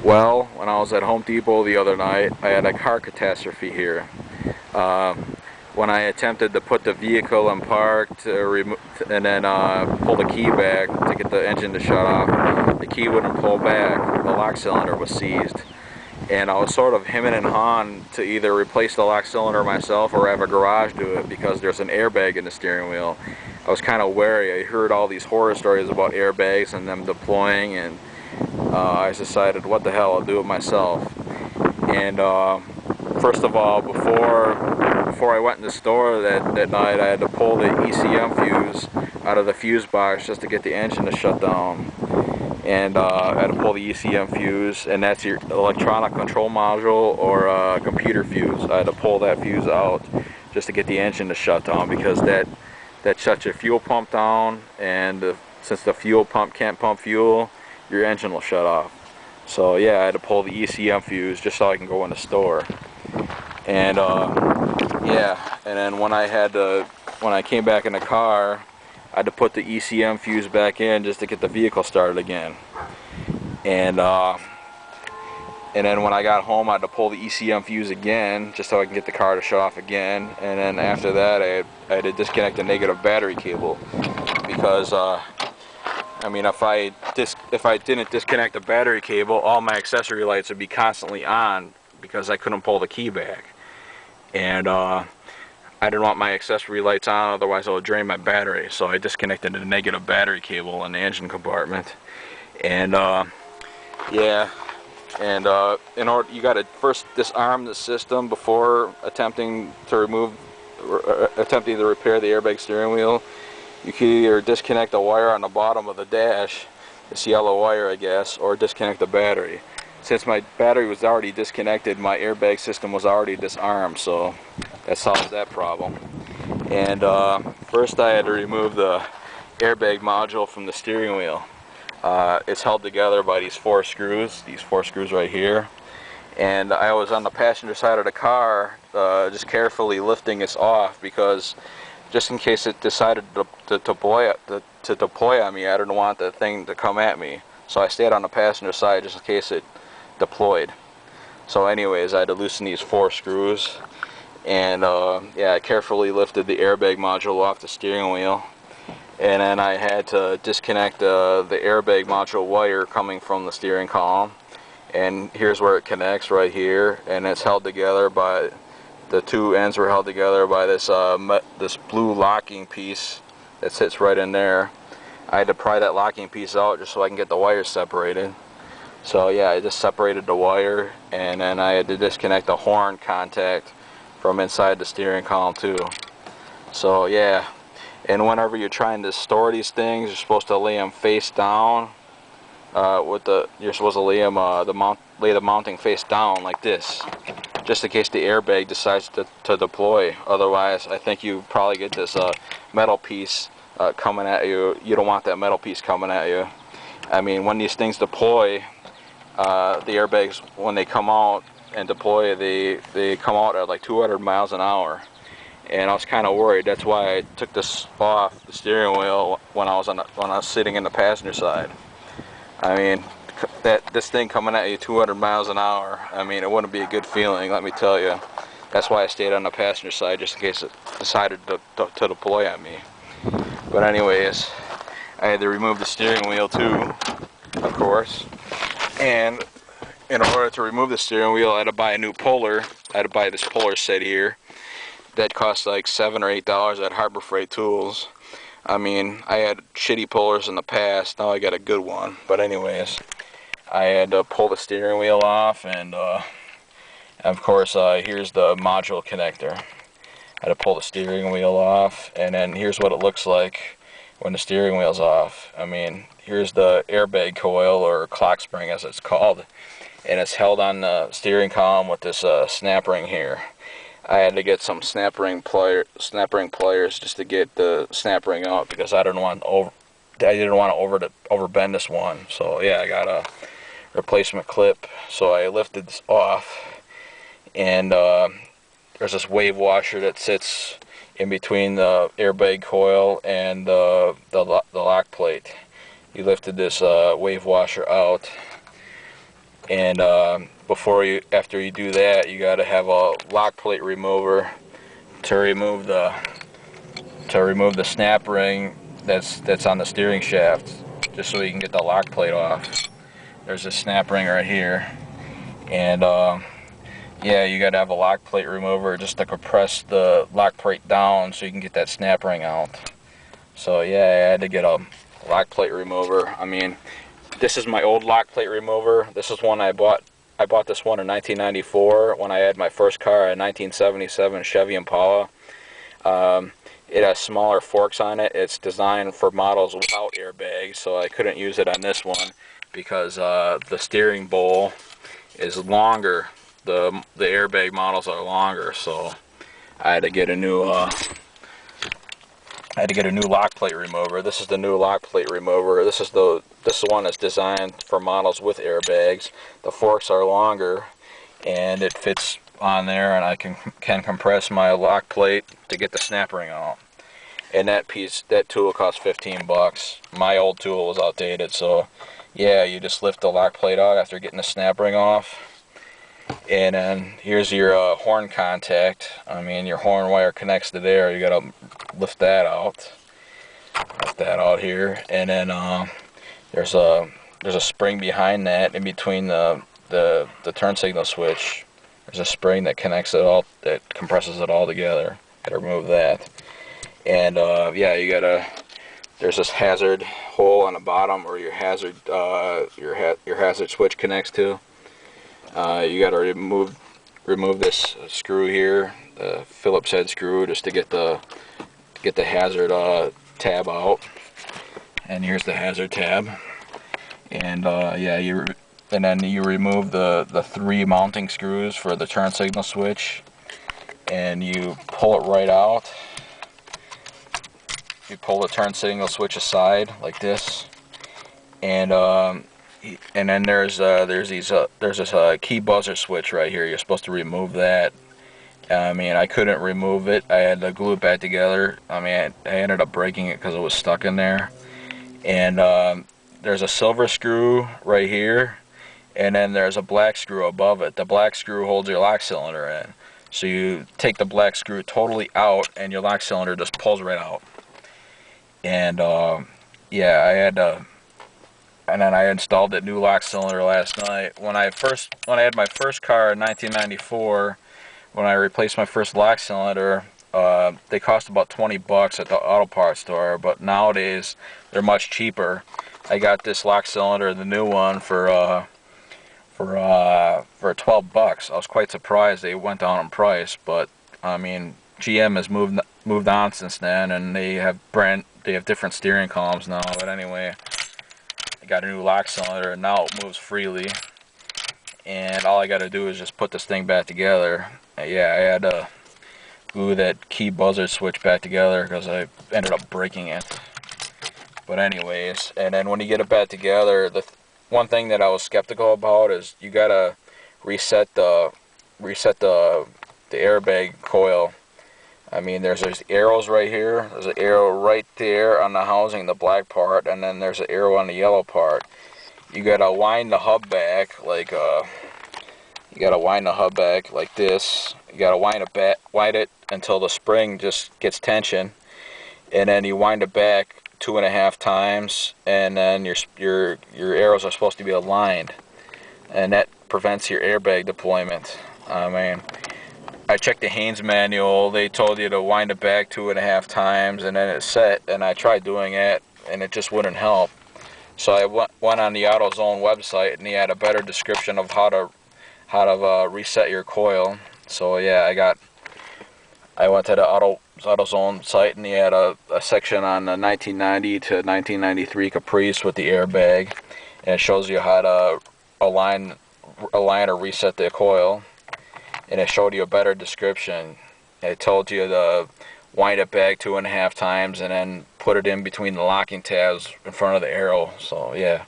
Well, when I was at Home Depot the other night, I had a car catastrophe here. Uh, when I attempted to put the vehicle in park and then pull the key back to get the engine to shut off, the key wouldn't pull back. The lock cylinder was seized. And I was sort of hemming and hawing to either replace the lock cylinder myself or have a garage do it because there's an airbag in the steering wheel. I was kind of wary. I heard all these horror stories about airbags and them deploying, and I decided, what the hell, I'll do it myself. And first of all, before I went in the store that night, I had to pull the ECM fuse out of the fuse box just to get the engine to shut down. And I had to pull the ECM fuse, and that's your electronic control module or computer fuse. I had to pull that fuse out just to get the engine to shut down, because that shuts your fuel pump down, and since the fuel pump can't pump fuel, your engine will shut off. So yeah, I had to pull the ECM fuse just so I can go in the store. And yeah, and then when I came back in the car, I had to put the ECM fuse back in just to get the vehicle started again. And then when I got home, I had to pull the ECM fuse again just so I can get the car to shut off again. And then after that, I had to disconnect the negative battery cable, because I mean, if I didn't disconnect the battery cable, all my accessory lights would be constantly on because I couldn't pull the key back. And I didn't want my accessory lights on, otherwise it would drain my battery. So I disconnected the negative battery cable in the engine compartment. And yeah, and in order, you got to first disarm the system before attempting to repair the airbag steering wheel. You can either disconnect the wire on the bottom of the dash, this yellow wire I guess, or disconnect the battery. Since my battery was already disconnected, my airbag system was already disarmed, so that solves that problem. And first I had to remove the airbag module from the steering wheel. It's held together by these four screws right here. And I was on the passenger side of the car, just carefully lifting this off, because just in case it decided to deploy on me, I didn't want the thing to come at me. So I stayed on the passenger side just in case it deployed. So anyways, I had to loosen these four screws, and yeah, I carefully lifted the airbag module off the steering wheel, and then I had to disconnect the airbag module wire coming from the steering column. And here's where it connects, right here, and it's held together by the two ends were held together by this this blue locking piece that sits right in there. I had to pry that locking piece out just so I can get the wires separated. So yeah, I just separated the wire, and then I had to disconnect the horn contact from inside the steering column too. So yeah, and whenever you're trying to store these things, you're supposed to lay them face down. You're supposed to lay them lay the mounting face down like this, just in case the airbag decides to deploy. Otherwise, I think you probably get this metal piece coming at you. You don't want that metal piece coming at you. I mean, when these things deploy, the airbags, when they come out and deploy, they come out at like 200 miles an hour. And I was kind of worried. That's why I took this off the steering wheel when I was sitting in the passenger side. I mean, this thing coming at you 200 miles an hour, I mean, it wouldn't be a good feeling, let me tell you. That's why I stayed on the passenger side, just in case it decided to deploy at me. But anyways, I had to remove the steering wheel too, of course. And in order to remove the steering wheel, I had to buy a new puller. I had to buy this puller set here. That cost like $7 or $8 at Harbor Freight Tools. I mean, I had shitty pullers in the past, now I got a good one. But anyways, I had to pull the steering wheel off, and of course here's the module connector. I had to pull the steering wheel off, and then here's what it looks like when the steering wheel's off. I mean, here's the airbag coil, or clock spring as it's called, and it's held on the steering column with this snap ring here. I had to get some snap ring pliers just to get the snap ring out, because I didn't want to overbend this one. So yeah, I got a replacement clip. So I lifted this off, and there's this wave washer that sits in between the airbag coil and the lock plate. He lifted this wave washer out, And after you do that, you got to have a lock plate remover to remove the snap ring that's on the steering shaft, just so you can get the lock plate off. There's a snap ring right here, and yeah, you got to have a lock plate remover just to compress the lock plate down so you can get that snap ring out. So yeah, I had to get a lock plate remover. I mean, this is my old lock plate remover. This is one I bought. I bought this one in 1994 when I had my first car, a 1977 Chevy Impala. It has smaller forks on it. It's designed for models without airbags, so I couldn't use it on this one because the steering bowl is longer. The airbag models are longer, so I had to get a new lock plate remover. This is the new lock plate remover. This is the one that's designed for models with airbags. The forks are longer, and it fits on there, and I can compress my lock plate to get the snap ring out. And that tool cost 15 bucks. My old tool was outdated, so yeah, you just lift the lock plate out after getting the snap ring off. And then here's your horn contact. I mean, your horn wire connects to there. You gotta lift that out. Lift that out here, and then there's a spring behind that, in between the turn signal switch. There's a spring that connects it all, that compresses it all together. Gotta remove that. And yeah, you gotta. There's this hazard hole on the bottom where your hazard hazard switch connects to. You got to remove this screw here, the Phillips head screw, just to get the hazard tab out. And here's the hazard tab. And yeah, and then you remove the 3 mounting screws for the turn signal switch, and you pull it right out. You pull the turn signal switch aside like this, and then there's this key buzzer switch right here. You're supposed to remove that. I mean, I couldn't remove it. I had to glue it back together. I mean, I ended up breaking it because it was stuck in there. And there's a silver screw right here, and then there's a black screw above it. The black screw holds your lock cylinder in. So you take the black screw totally out, and your lock cylinder just pulls right out. And yeah, I had to. And then I installed that new lock cylinder last night. When I had my first car in 1994, when I replaced my first lock cylinder, they cost about 20 bucks at the auto parts store, but nowadays they're much cheaper. I got this lock cylinder, the new one, for 12 bucks. I was quite surprised they went down in price, but I mean, GM has moved on since then, and they have different steering columns now. But anyway, I got a new lock cylinder, and now it moves freely, and all I got to do is just put this thing back together. Yeah, I had to glue that key buzzer switch back together because I ended up breaking it. But anyways, and then when you get it back together, the one thing that I was skeptical about is you gotta reset the airbag coil. I mean, there's arrows right here. There's an arrow right there on the housing, the black part, and then there's an arrow on the yellow part. You gotta wind the hub back like this. You gotta wind it until the spring just gets tension, and then you wind it back 2.5 times, and then your arrows are supposed to be aligned, and that prevents your airbag deployment. I mean, I checked the Haynes manual. They told you to wind it back 2.5 times, and then it's set. And I tried doing it, and it just wouldn't help. So I went on the AutoZone website, and he had a better description of how to reset your coil. So yeah, I went to the AutoZone site, and he had a section on the 1990 to 1993 Caprice with the airbag, and it shows you how to align or reset the coil. And it showed you a better description. It told you to wind it back 2.5 times and then put it in between the locking tabs in front of the arrow. So yeah,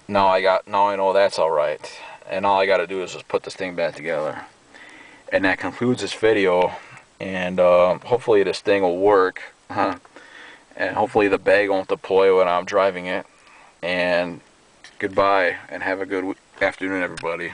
now I know that's all right, and all I got to do is just put this thing back together. And that concludes this video. And hopefully this thing will work, and hopefully the bag won't deploy when I'm driving it. And goodbye, and have a good week. Afternoon, everybody.